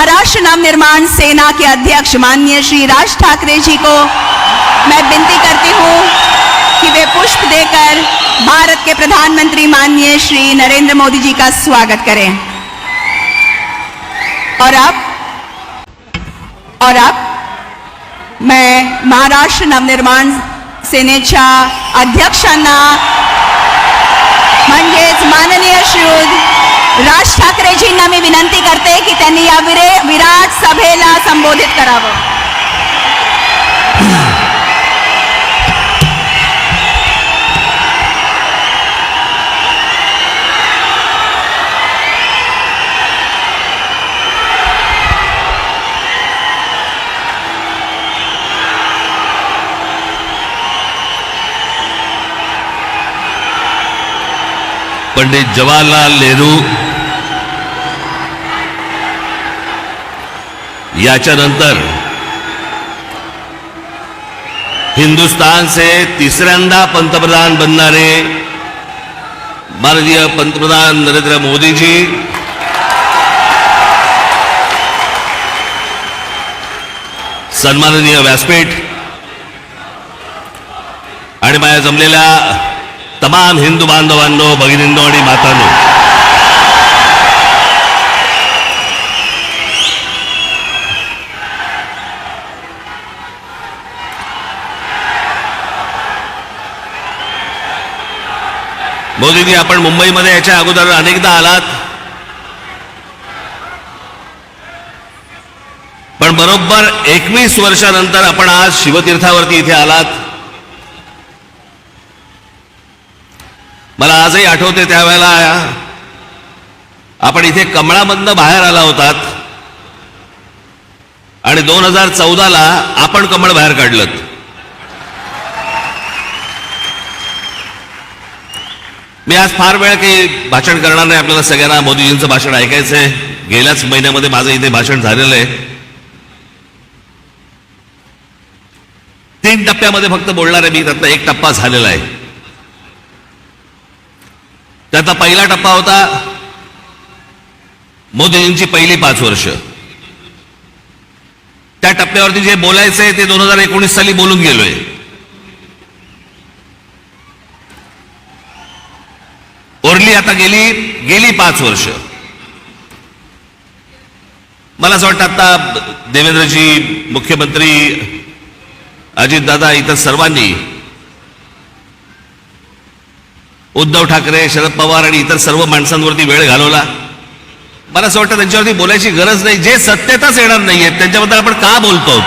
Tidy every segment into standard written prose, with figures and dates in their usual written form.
महाराष्ट्र नवनिर्माण सेना के अध्यक्ष माननीय श्री राज ठाकरे जी को मैं विनती करती हूं कि वे पुष्प देकर भारत के प्रधानमंत्री माननीय श्री नरेंद्र मोदी जी का स्वागत करें। और अब मैं महाराष्ट्र नवनिर्माण सेनेच्या अध्यक्षांना म्हणजेच माननीय श्री राज ठाकरेजींना मी विनंती करते की त्यांनी या विराट सभेला संबोधित करावं। पंडित जवाहरलाल नेहरू याच्यानंतर हिंदुस्तान से तिसऱ्यांदा पंतप्रधान बनणारे माननीय पंतप्रधान नरेंद्र मोदी जी, सन्माननीय व्यासपीठ आणि माझ्या जमलेल्या तमाम हिंदू बांधवांनो, भगिनींनो आणि मातांनो, मोदीजी आपण मुंबईमध्ये याच्या अगोदर अनेकदा आलात, पण बरोबर 21 वर्षानंतर आपण आज शिवतीर्थावरती इथे आलात। मला आजही आठवते त्यावेळेला आपण इथे कमळामधनं बाहेर आला होतात आणि 2014ला आपण कमळ बाहेर काढलं। मी आज फार वेळ काही भाषण करणार नाही, आपल्याला सगळ्यांना मोदीजींचं भाषण ऐकायचंय। गेल्याच महिन्यामध्ये माझं इथे भाषण झालेलं आहे। 3 टप्प्यामध्ये फक्त बोलणार आहे मी, त्यातला एक टप्पा झालेला आहे। त्याचा पहिला टप्पा होता मोदीजींची पहिली 5 वर्ष। त्या टप्प्यावरती जे बोलायचंय ते 2019 साली बोलून गेलोय। ओरली आता गेली 5 वर्ष। मला असं वाटतं आता देवेंद्रजी, मुख्यमंत्री अजितदादा, इतर सर्वांनी, उद्धव ठाकरे, शरद पवार आणि इतर सर्व माणसांवरती वेळ घालवला। मला असं वाटतं त्यांच्यावरती बोलायची गरज नाही। जे सत्यताच येणार नाहीये त्यांच्याबद्दल आपण का बोलतो?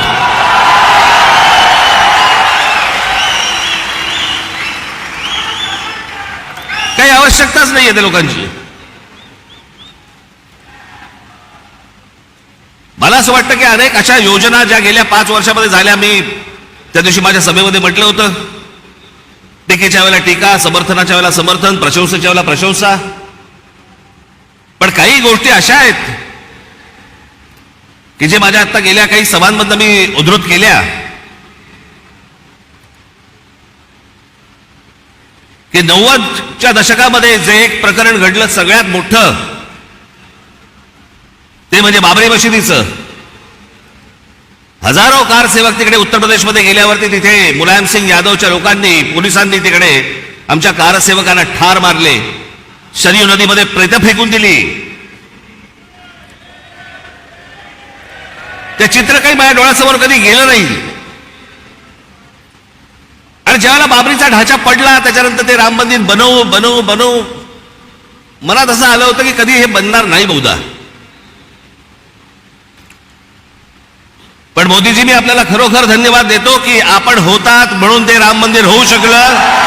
काही आवश्यकताच नाहीये त्या लोकांची। मला असं वाटतं की अनेक अशा योजना ज्या गेल्या 5 वर्षामध्ये झाल्या, मी त्या दिवशी माझ्या सभेमध्ये म्हटलं होतं, टीकेच्या वेळेला टीका, समर्थनाच्या वेळेला समर्थन, प्रशंसेच्या वेळेला प्रशंसा, पण काही गोष्टी अशा आहेत की जे माझ्या आता गेल्या काही सभांमधनं मी उद्धृत केल्या की 90च्या दशकामध्ये जे एक प्रकरण घडलं सगळ्यात मोठं, ते म्हणजे बाबरी मशिदीचं। हजारो कारसेवक तिकडे उत्तर प्रदेशमध्ये गेल्यावरती तिथे मुलायम सिंग यादवच्या लोकांनी, पोलिसांनी तिकडे आमच्या कारसेवकांना ठार मारले, शरयू नदीमध्ये प्रेत फेकून दिली। ते चित्र काही माझ्या डोळ्यासमोर कधी गेलं नाही। आणि ज्यावेळेला बाबरीचा ढाचा पडला त्याच्यानंतर ते राम मंदिर बनवू मनात असं आलं होतं की कधी हे बनणार नाही बहुधा। पण मोदीजी, मी आपल्याला खरोखर धन्यवाद देतो की आपण होतात म्हणून ते राम मंदिर होऊ शकलं।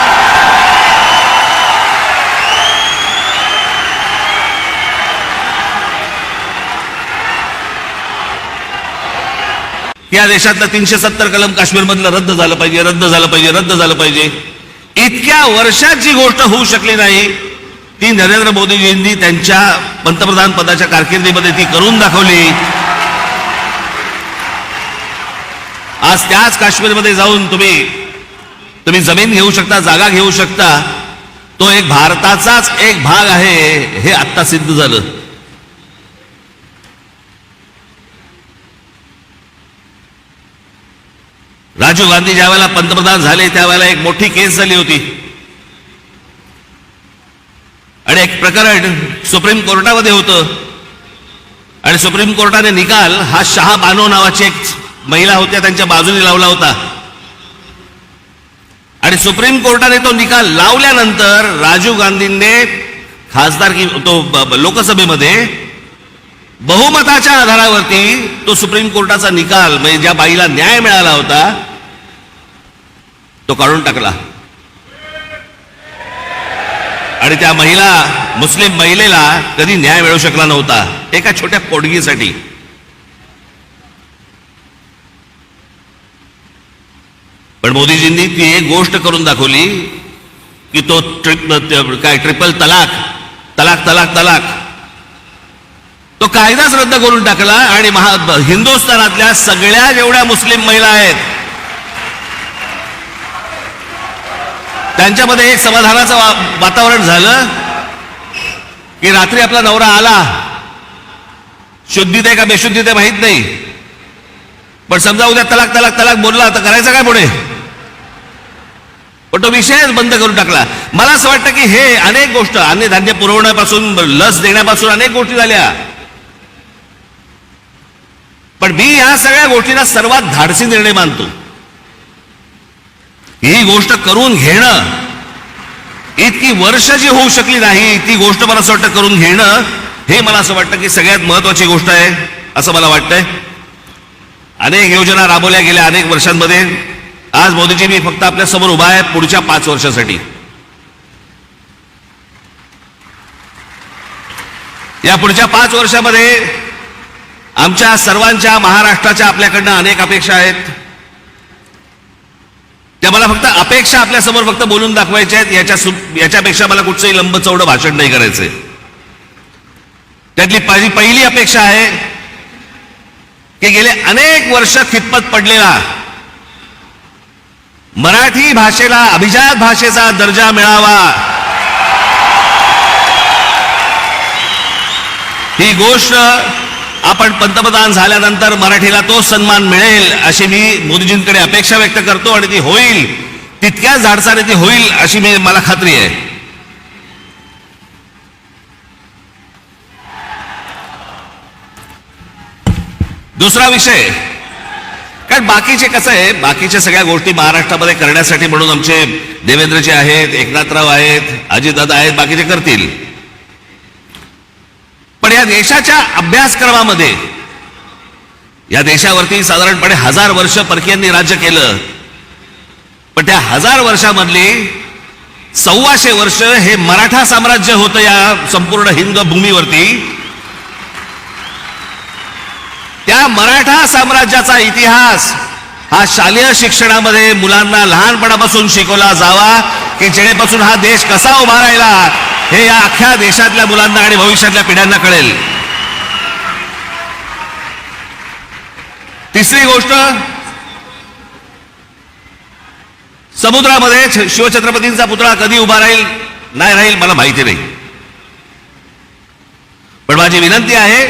या देशातलं 370 कलम काश्मीरमधलं रद्द झालं पाहिजे। इतक्या वर्षात जी गोष्ट होऊ शकली नाही ती नरेंद्र मोदीजींनी त्यांच्या पंतप्रधान पदाच्या कारकिर्दीमध्ये ती करून दाखवली। आज त्याच काश्मीरमध्ये जाऊन तुम्ही जमीन घेऊ शकता, जागा घेऊ शकता। तो एक भारताचाच एक भाग आहे हे आता सिद्ध झालं। राजीव गांधी ज्या वेळेला पंतप्रधान झाले त्यावेळेला एक मोठी केस झाली होती आणि एक प्रकरण सुप्रीम कोर्टामध्ये होतं आणि सुप्रीम कोर्टाने निकाल हा शाह बानो नावाची एक महिला होत्या त्यांच्या बाजूने लावला होता आणि सुप्रीम कोर्टाने तो निकाल लावल्यानंतर राजीव गांधींनी खासदारकी तो लोकसभेमध्ये बहुमताच्या आधारावरती तो सुप्रीम कोर्टाचा निकाल म्हणजे ज्या बाईला न्याय मिळाला होता तो काढून टाकला आणि त्या मुस्लिम महिलेला कधी न्याय मिळू शकला नव्हता एका छोट्या पोटगीसाठी. पण मोदीजींनी ती एक गोष्ट करून दाखवली की तो ट्रिपल तलाक तलाक तलाक तलाक तो कायदाच रद्द करून टाकला आणि हिंदुस्थानातल्या सगळ्या जेवढ्या मुस्लिम महिला आहेत त्यांच्यामध्ये एक समाधानाचं वातावरण झालं की रात्री आपला नवरा आला, शुद्धीत आहे का बेशुद्धीत आहे माहित नाही, पण समजा उद्या तलाक तलाक तलाक बोलला तर करायचं काय पुढे, पण तो विषयच बंद करून टाकला. मला असं वाटतं की हे अनेक गोष्ट अन्नधान्य पुरवण्यापासून लस देण्यापासून अनेक गोष्टी झाल्या, पण मी या सगळ्या गोष्टींना सर्वात धाडसी निर्णय मानतो. ही गोष्ट करून घेणं इतकी वर्ष जी होऊ शकली नाही ती गोष्ट मला असं वाटतं करून घेणं हे मला असं वाटतं की सगळ्यात महत्वाची गोष्ट आहे असं मला वाटतंय. अनेक योजना राबवल्या गेल्या अनेक वर्षांमध्ये. आज मोदीजी मी फक्त आपल्या समोर उभा आहे पुढच्या 5 वर्षासाठी. या पुढच्या 5 वर्षामध्ये आमच्या सर्वांच्या महाराष्ट्राच्या आपल्याकडनं अनेक अपेक्षा आहेत. त्या मला फक्त अपेक्षा आपल्यासमोर फक्त बोलून दाखवायच्या आहेत. याच्यापेक्षा मला कुठचंही लंबचौडं भाषण नाही करायचंय. त्यातली पहिली अपेक्षा आहे की गेले अनेक वर्ष खितपत पडलेला मराठी भाषेला अभिजात भाषेचा दर्जा मिळावा. ही गोष्ट आपण पंतप्रधान झाल्यानंतर मराठीला तो सन्मान मिळेल अशी मी मोदीजींकडे अपेक्षा व्यक्त करतो आणि ती होईल, तितक्याच धाडसाने ती होईल अशी मला खात्री आहे. दुसरा विषय, कारण बाकीचे कसं आहे, बाकीच्या सगळ्या गोष्टी महाराष्ट्रामध्ये करण्यासाठी म्हणून आमचे देवेंद्रजी आहेत, एकनाथराव आहेत, अजितदादा आहेत, बाकीचे करतील. पण या देशाच्या अभ्यासक्रमामध्ये या देशावरती साधारणपणे 1000 वर्ष परकीयांनी राज्य केलं, पण त्या 1000 वर्षामधली 125 वर्ष हे मराठा साम्राज्य होतं या संपूर्ण हिंद भूमीवरती. त्या मराठा साम्राज्याचा इतिहास हा शालेय शिक्षणामध्ये मुलांना लहानपणापासून शिकवला जावा की जेणेपासून हा देश कसा उभा राहिला हे या अख्ख्या देशातल्या मुलांना आणि भविष्यातल्या पिढ्यांना कळेल. तिसरी गोष्ट, समुद्रामध्ये शिवछत्रपतींचा पुतळा कधी उभा राहील नाही राहील मला माहिती नाही, पण माझी विनंती आहे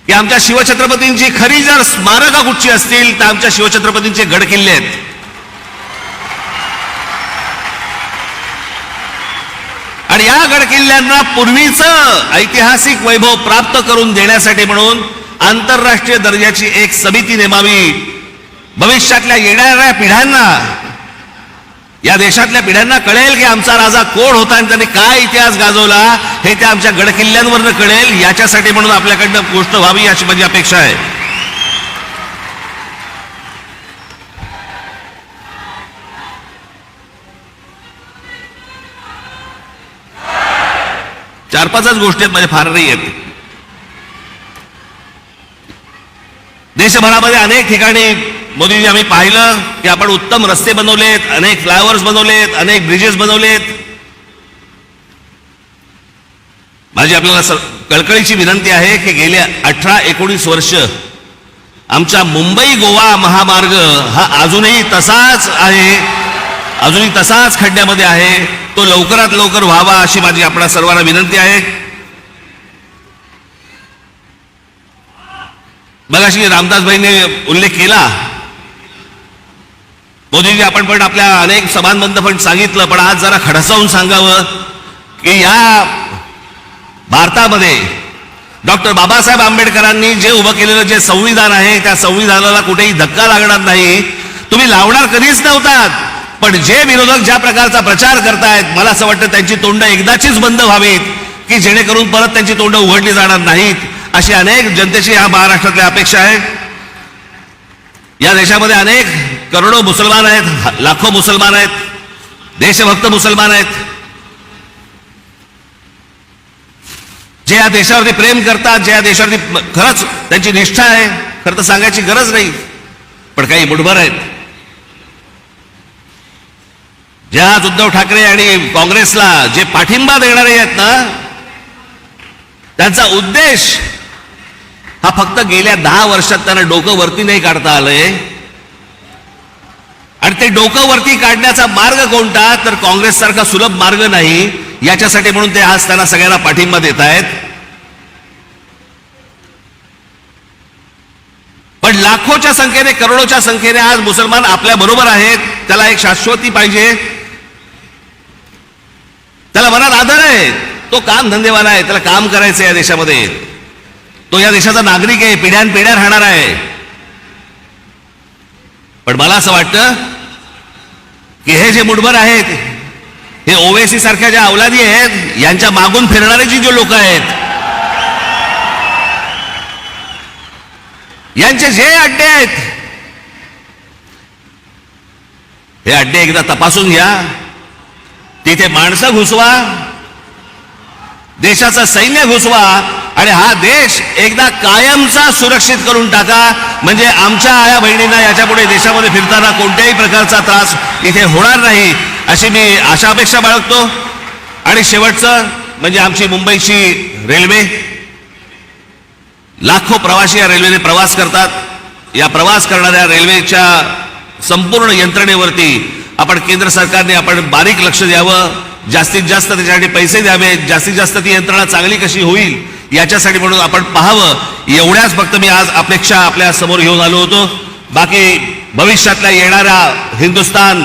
की आमच्या शिवछत्रपतींची खरी जर स्मारकं कुठची असतील तर आमच्या शिवछत्रपतींचे गड किल्ले आहेत. आणि या गड किल्ल्यांना पूर्वीचं ऐतिहासिक वैभव प्राप्त करून देण्यासाठी म्हणून आंतरराष्ट्रीय दर्जाची एक समिती नेमावी. भविष्यातल्या येणाऱ्या पिढ्यांना, या देशातल्या पिढ्यांना कळेल की आमचा राजा कोण होता आणि त्याने काय इतिहास गाजवला हे त्या आमच्या गडकिल्ल्यांवरनं कळेल. याच्यासाठी म्हणून आपल्याकडनं गोष्ट व्हावी अशी माझी अपेक्षा आहे. चार 5च गोष्टी आहेत, माझ्या फार नाही आहेत. देशभरामध्ये अनेक ठिकाणी मोदीजी आम्ही पाहिलं की आपण उत्तम रस्ते बनवलेत, अनेक फ्लायओव्हर्स बनवलेत, अनेक ब्रिजेस बनवलेत. माझी आपल्याला कळकळीची विनंती आहे की गेल्या 18-19 वर्ष आमचा मुंबई गोवा महामार्ग हा अजूनही तसाच आहे, अजूनही तसाच खड्ड्यामध्ये आहे. तो लवकरात लवकर व्हावा अशी माझी आपल्या सर्वांना विनंती आहे. मगाशी रामदासभाईंनी उल्लेख केला मोदीजी, आपण पण आपल्या अनेक सभांबद्दल पण सांगितलं, पण आज जरा खडसावून सांगावं की या भारतामध्ये डॉक्टर बाबासाहेब आंबेडकरांनी जे उभं केलेलं जे संविधान आहे, त्या संविधानाला कुठेही धक्का लागणार नाही. तुम्ही लावणार कधीच नव्हतात, पण जे विरोधक ज्या प्रकारचा प्रचार करतायत, मला असं वाटतं त्यांची तोंड एकदाचीच बंद व्हावीत, की जेणेकरून परत त्यांची तोंड उघडली जाणार नाहीत. अशी अनेक जनतेची या महाराष्ट्रातली अपेक्षा आहे. या देशामध्ये अनेक करोडो मुसलमान आहेत, लाखो मुसलमान आहेत, देशभक्त मुसलमान आहेत, जे या देशावरती प्रेम करतात, जे या देशावरती खरंच त्यांची निष्ठा आहे. खरं तर सांगायची गरज नाही, पण काही मुठभर आहेत जे आज उद्धव ठाकरे आणि काँग्रेसला जे पाठिंबा देणारे आहेत ना, त्यांचा उद्देश हा फक्त गेल्या 10 वर्षात त्यांना डोकं वरती नाही काढता आलंय. आणि ते डोकं वरती काढण्याचा मार्ग कोणता, तर काँग्रेस सारखा सुलभ मार्ग नाही. याच्यासाठी म्हणून ते आज त्यांना सगळ्यांना पाठिंबा देत आहेत. पण लाखोच्या संख्येने, करोडोच्या संख्येने आज मुसलमान आपल्या बरोबर आहेत. त्याला एक शाश्वती पाहिजे, त्याला मनात आदर आहे, तो काम धंदेवाला आहे, त्याला काम करायचं या देशामध्ये, तो या देशाचा नागरिक आहे, पिढ्यानपिढ्या राहणार आहे. पण मला असं वाटतं की हे जे मुठभर आहेत, हे ओवेसी सारख्या ज्या अवलादी आहेत, यांच्या मागून फिरणारे जी लोक आहेत, यांचे जे अड्डे आहेत, हे अड्डे एकदा तपासून घ्या. तिथे माणसं घुसवा, देशाचं सैन्य घुसवा आणि हा देश एकदा कायमचा सुरक्षित करून टाका. म्हणजे आमच्या आया बहिणींना याच्यापुढे देशामध्ये फिरताना कोणत्याही प्रकारचा त्रास इथे होणार नाही, अशी मी आशा अपेक्षा बाळगतो. आणि शेवटचं म्हणजे आमची मुंबईची रेल्वे, लाखो प्रवासी या रेल्वेने प्रवास करतात. या प्रवास करणाऱ्या रेल्वेच्या संपूर्ण यंत्रणेवरती आपण केंद्र सरकारने आपण बारीक लक्ष द्यावं, जास्तीत जास्त त्याच्यासाठी पैसे द्यावेत, जास्तीत जास्त ती यंत्रणा चांगली कशी होईल याच्यासाठी म्हणून आपण पाहावं. एवढ्याच फक्त मी आज अपेक्षा आपल्या समोर घेऊन आलो होतो. बाकी भविष्यातला येणारा हिंदुस्तान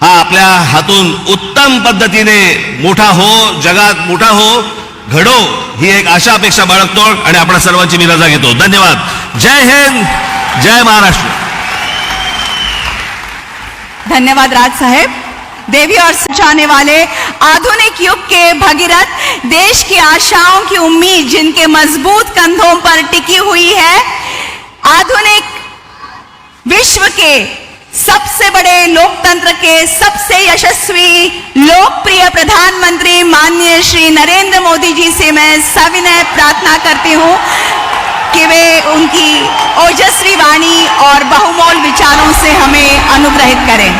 हा आपल्या हातून उत्तम पद्धतीने मोठा हो, जगात मोठा हो, घडो, ही एक आशा अपेक्षा बाळगतो आणि आपण सर्वांची मी रजा घेतो. धन्यवाद. जय हिंद, जय महाराष्ट्र. धन्यवाद राज साहेब. देवी और सचाने वाले आधुनिक युग के भगीरथ, देश की आशाओं की उम्मीद जिनके मजबूत कंधों पर टिकी हुई है, आधुनिक विश्व के सबसे बड़े लोकतंत्र के सबसे यशस्वी लोकप्रिय प्रधानमंत्री माननीय श्री नरेंद्र मोदी जी से मैं सविनय प्रार्थना करती हूं कि वे उनकी ओजस्वी वाणी और बहुमोल विचारों से हमें अनुग्रहित करें.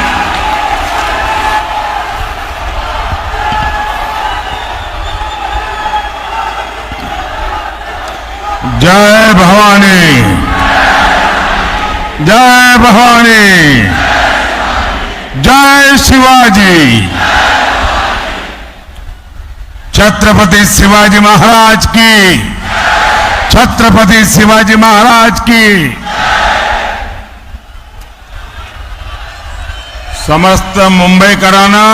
जय भवानी, जय भवानी, जय शिवाजी. छत्रपति शिवाजी महाराज की, छत्रपति शिवाजी महाराज की. समस्त मुंबईकरांना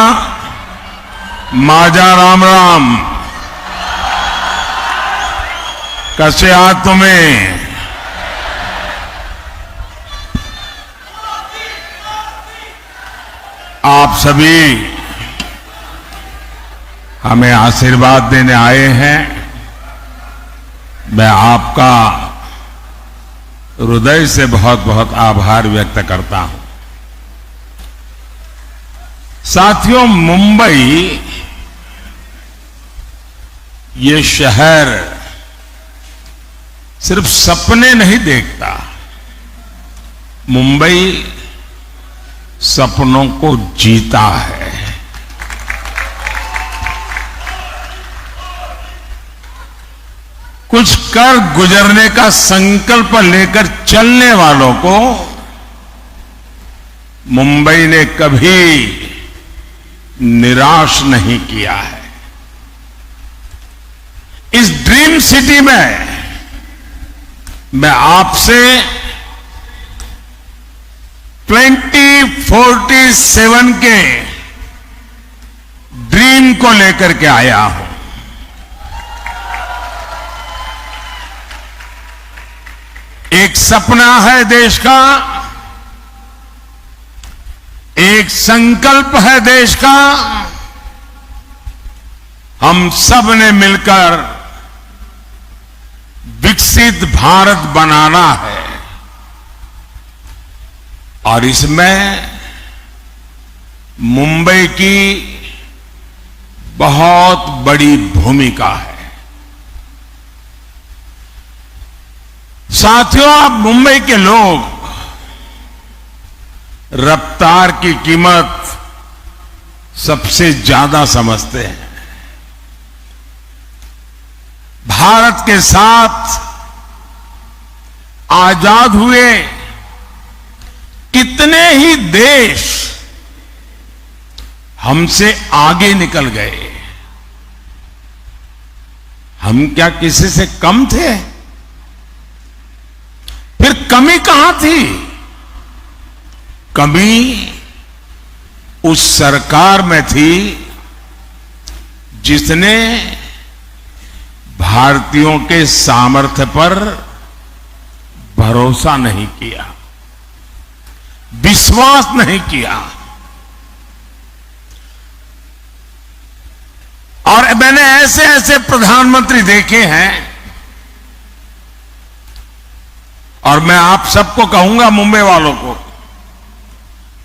माझा राम राम. कसे आहात तुम्ही? आप सभी हमें आशीर्वाद देने आए हैं. मैं आपका हृदय से बहुत बहुत आभार व्यक्त करता हूं. साथियों, मुंबई ये शहर सिर्फ सपने नहीं देखता, मुंबई सपनों को जीता है. कुछ कर गुजरने का संकल्प लेकर चलने वालों को मुंबई ने कभी निराश नहीं किया है. इस ड्रीम सिटी में मैं आपसे 2040 47 के ड्रीम को लेकर के आया हूं। एक सपना है देश का, एक संकल्प है देश का। हम सब ने मिलकर विकसित भारत बनाना है और इसमें मुंबई की बहुत बड़ी भूमिका है। साथियों, आप मुंबई के लोग रफ्तार की कीमत सबसे ज्यादा समझते हैं। भारत के साथ आजाद हुए कितने ही देश हमसे आगे निकल गए। हम क्या किसी से कम थे? फिर कमी कहां थी? कमी उस सरकार में थी जिसने भारतीयों के सामर्थ्य पर भरोसा नहीं किया, विश्वास नहीं किया। और मैंने ऐसे ऐसे प्रधानमंत्री देखे हैं और मैं आप सबको कहूंगा, मुंबई वालों को,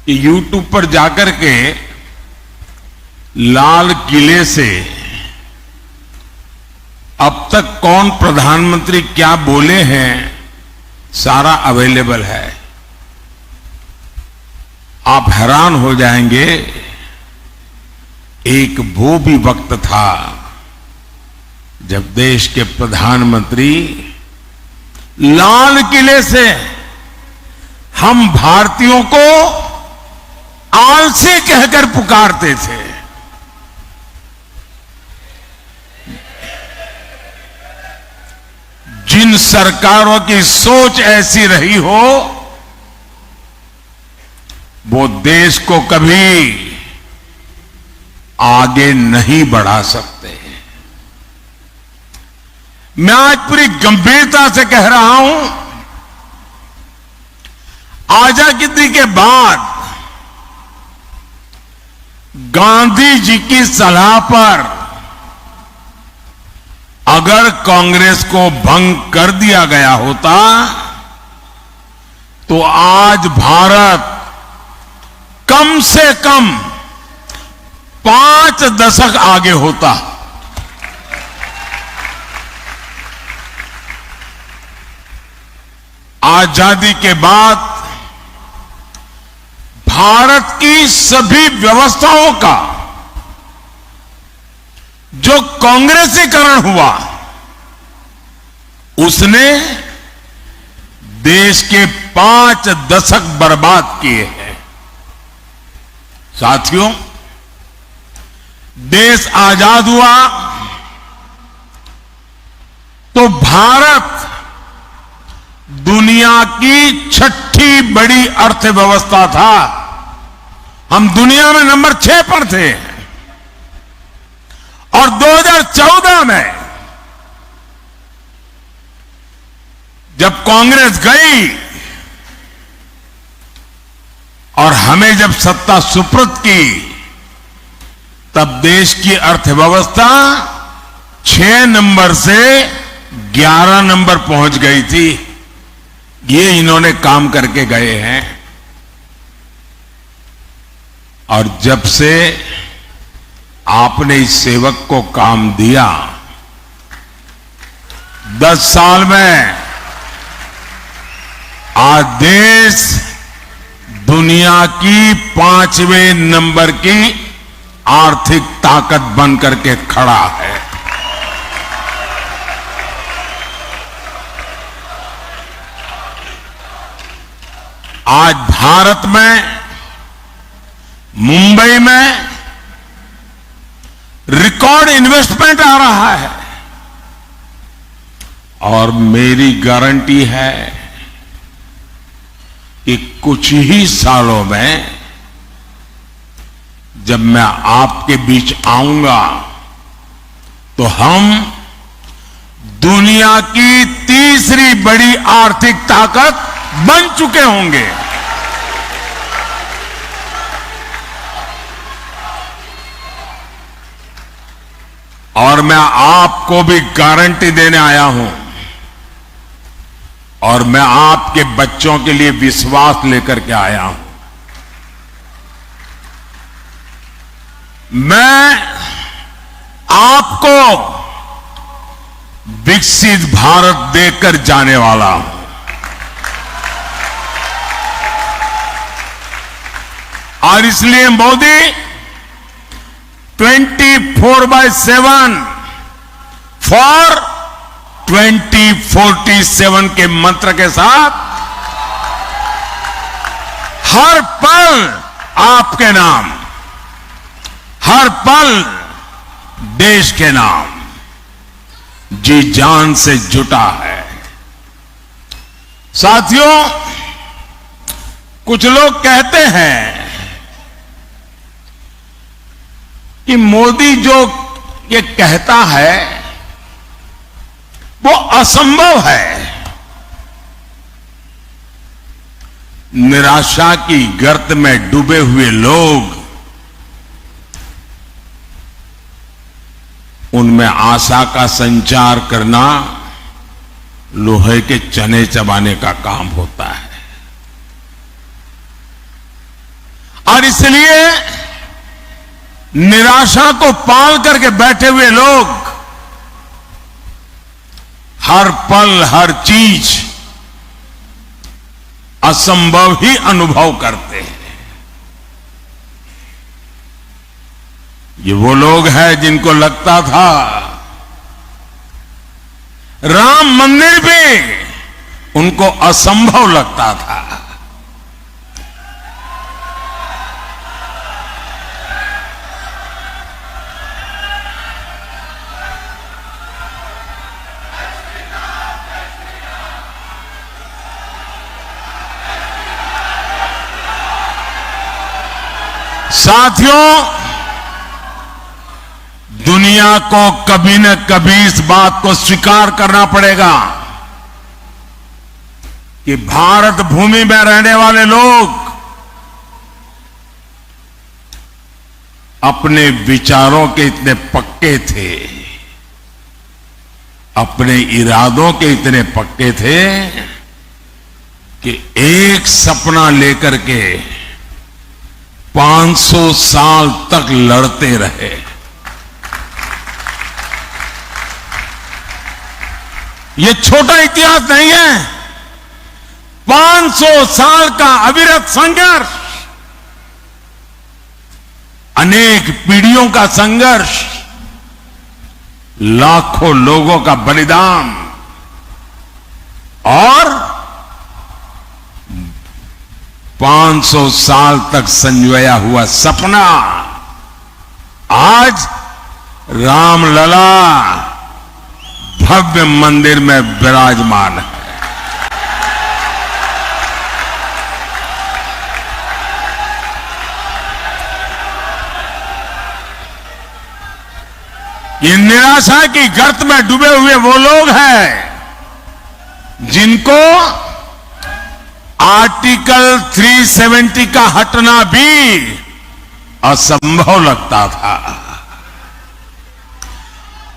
कि यूट्यूब पर जाकर के लाल किले से अब तक कौन प्रधानमंत्री क्या बोले हैं सारा अवेलेबल है। आप हैरान हो जाएंगे। एक वो भी वक्त था जब देश के प्रधानमंत्री लाल किले से हम भारतीयों को आलसी कहकर पुकारते थे। जिन सरकारों की सोच ऐसी रही हो, वो देश को कभी आगे नहीं बढ़ा सकते। मैं आज पूरी गंभीरता से कह रहा हूं, आजादी के बाद गांधी जी की सलाह पर अगर कांग्रेस को भंग कर दिया गया होता तो आज भारत कम से कम 5 दशक आगे होता। आजादी के बाद भारत की सभी व्यवस्थाओं का जो कांग्रेसीकरण हुआ, उसने देश के 5 दशक बर्बाद किए हैं। साथियों, देश आजाद हुआ तो भारत दुनिया की 6ठी बड़ी अर्थव्यवस्था था। हम दुनिया में नंबर 6 पर थे और 2014 में जब कांग्रेस गई और हमें जब सत्ता सुपुर्द की, तब देश की अर्थव्यवस्था 6 नंबर से 11 नंबर पहुंच गई थी। ये इन्होंने काम करके गए हैं। और जब से आपने इस सेवक को काम दिया, 10 साल में आज देश दुनिया की 5वें नंबर की आर्थिक ताकत बनकर के खड़ा है। आज भारत में, मुंबई में रिकॉर्ड इन्वेस्टमेंट आ रहा है और मेरी गारंटी है कि कुछ ही सालों में जब मैं आपके बीच आऊंगा तो हम दुनिया की तीसरी बड़ी आर्थिक ताकत बन चुके होंगे। और मैं आपको भी गारंटी देने आया हूं और मैं आपके बच्चों के लिए विश्वास लेकर के आया हूं। मैं आपको विकसित भारत देकर जाने वाला हूं। और इसलिए मोदी 24/7 फॉर 2047 के मंत्र के साथ हर पल आपके नाम, हर पल देश के नाम जी जान से जुटा है। साथियों, कुछ लोग कहते हैं कि मोदी जो ये कहता है वो असंभव है। निराशा की गर्त में डूबे हुए लोग उनमें आशा का संचार करना लोहे के चने चबाने का काम होता है। और इसलिए निराशा को पाल करके बैठे हुए लोग हर पल हर चीज असंभव ही अनुभव करते हैं। ये वो लोग हैं जिनको लगता था राम मंदिर भी उनको असंभव लगता था। साथियों, दुनिया को कभी न कभी इस बात को स्वीकार करना पड़ेगा कि भारत भूमि में रहने वाले लोग अपने विचारों के इतने पक्के थे, अपने इरादों के इतने पक्के थे कि एक सपना लेकर के 500 साल तक लड़ते रहे। ये छोटा इतिहास नहीं है। 500 साल का अविरत संघर्ष, अनेक पीढ़ियों का संघर्ष, लाखों लोगों का बलिदान और 500 साल तक संजोया हुआ सपना आज रामलला भव्य मंदिर में विराजमान है। ये निराशा की गर्त में डूबे हुए वो लोग हैं जिनको आर्टिकल 370 का हटना भी असंभव लगता था।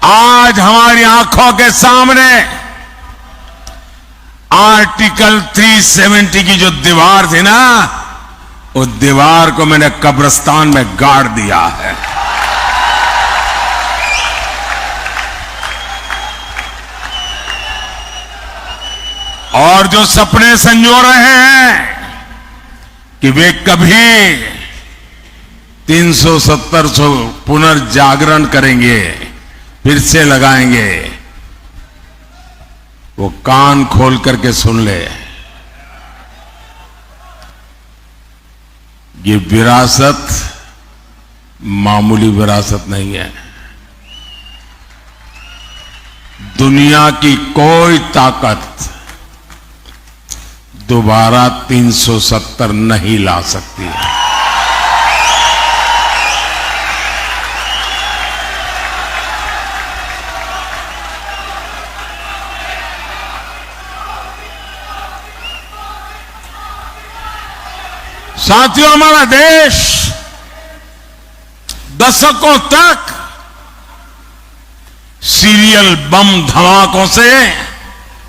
आज हमारी आंखों के सामने आर्टिकल 370 की जो दीवार थी ना, उस दीवार को मैंने कब्रिस्तान में गाड़ दिया है। और जो सपने संजो रहे हैं कि वे कभी 370 पुनर्जागरण करेंगे, फिर से लगाएंगे, वो कान खोल करके सुन ले। ये विरासत मामूली विरासत नहीं है। दुनिया की कोई ताकत दोबारा 370 नहीं ला सकती है। साथियों, हमारा देश दशकों तक सीरियल बम धमाकों से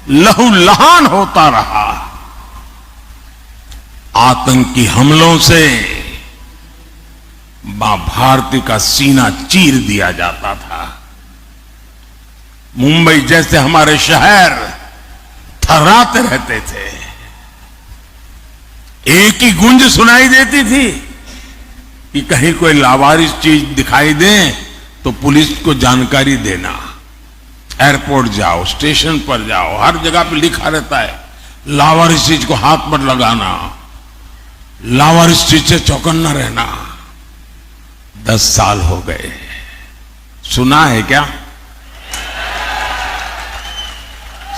लहूलुहान होता रहा। आतंकी हमलों से मां भारती का सीना चीर दिया जाता था। मुंबई जैसे हमारे शहर थर्राते रहते थे। एक ही गूंज सुनाई देती थी कि कहीं कोई लावारिस चीज दिखाई दे तो पुलिस को जानकारी देना। एयरपोर्ट जाओ, स्टेशन पर जाओ, हर जगह पे लिखा रहता है लावारिस चीज को हाथ पर लगाना, लावारिस चीज से चौकन्ना रहना। 10 साल हो गए, सुना है क्या?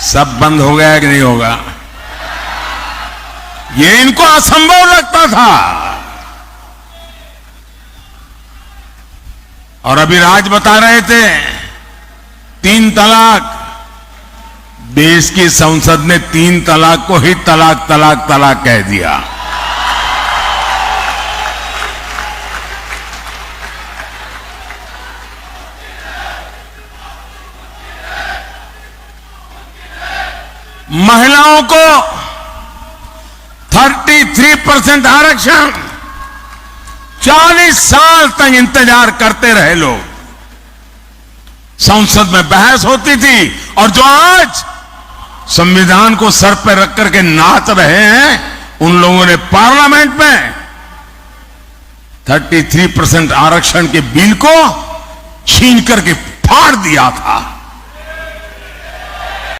सब बंद हो गया कि नहीं होगा? ये इनको असंभव लगता था। और अभी राज बता रहे थे 3 तलाक। देश की संसद ने 3 तलाक को ही तलाक तलाक तलाक कह दिया। महिलाओं को 33% आरक्षण। 40 साल तक इंतजार करते रहे लोग। संसद में बहस होती थी और जो आज संविधान को सर पर रख करके नाच रहे हैं, उन लोगों ने पार्लियामेंट में 33% आरक्षण के बिल को छीन करके फाड़ दिया था।